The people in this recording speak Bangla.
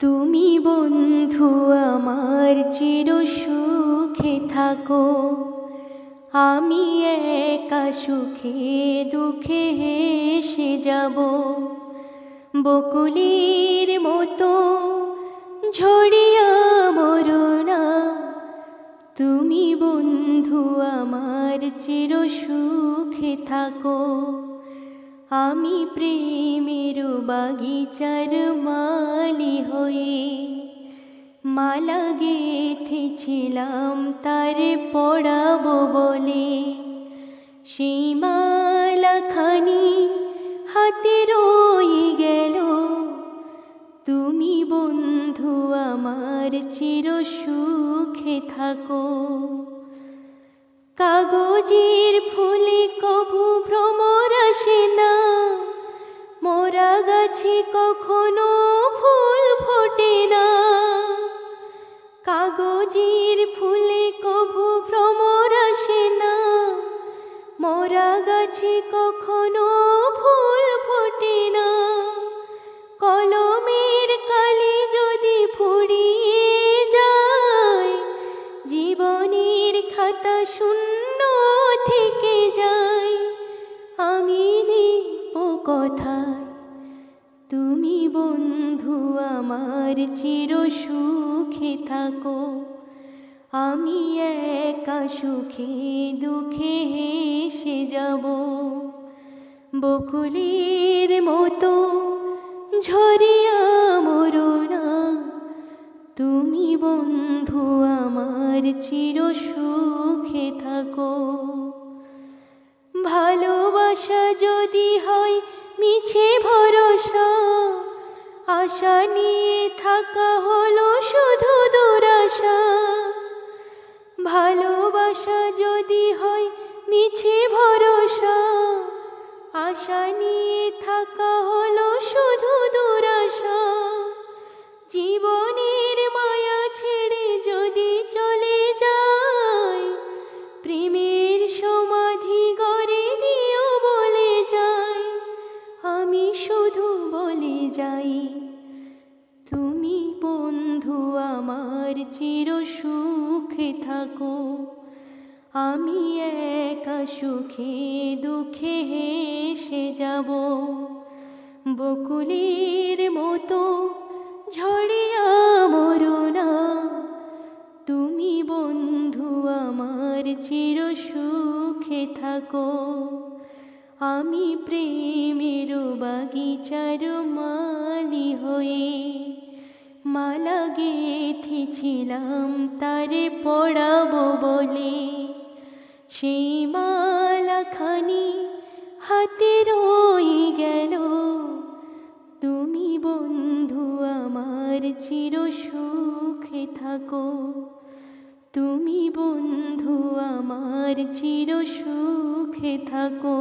তুমি বন্ধু আমার চির সুখে থাকো, আমি একা সুখে দুঃখে হেসে যাব। বকুলের মতো ঝরিয়া মরো না, তুমি বন্ধু আমার চির সুখে থাকো। আমি প্রেমের বাগিচার মালি হয়ে মালা গেঁথেছিলাম তার পড়াবো বলে। সেই মালাখানি হাতে রয়ে গেল, তুমি বন্ধু আমার চির সুখে থাকো। কাগজের ফুলে কভু ভ্রমর আসে না, মোরা গাছে কখনো ফুল ফোটে না। কাগজের ফুলে কভু ভ্রমর আসে না, মোরা গাছে কখনো ফুল ফোটে না। কলমের কালি যদি ফুরিয়ে যায়, জীবনের খাতা শূন্য থেকে যায়। আমি লিখব কথায়, তুমি বন্ধু আমার চির সুখে থাকো। আমি একা সুখে দুঃখে হেসে যাব। বকুলের মতো ঝরিয়া মরো না, তুমি বন্ধু আমার চির সুখে থাকো। ভালোবাসা যদি হয় মিছে ভরসা, আশা নিয়ে থাকা হলো শুধু দুরাশা। ভালোবাসা যদি হয় মিছে ভরসা, আশা নিয়ে থাকা হলো শুধু দুরাশা। জীবনের মায়া ছেড়ে যদি চলে যায়, প্রেমের সমাধি গড়ে দিও বলে যায়। আমি শুধু বলে যাই, তুমি বন্ধু আমার চির সুখে থাকো। আমি একা সুখে দুঃখে হেসে যাব। বকুলের মতো ঝরিয়া মরো না, তুমি বন্ধু আমার চির সুখে থাকো। আমি প্রেমের বাগিচার মালি হয়ে মালা গেঁথেছিলাম তারে পড়াবো বলে। সেই মালাখানি হাতে রয়ে গেল, তুমি বন্ধু আমার চির সুখে থাকো। তুমি বন্ধু আমার চির সুখে থাকো।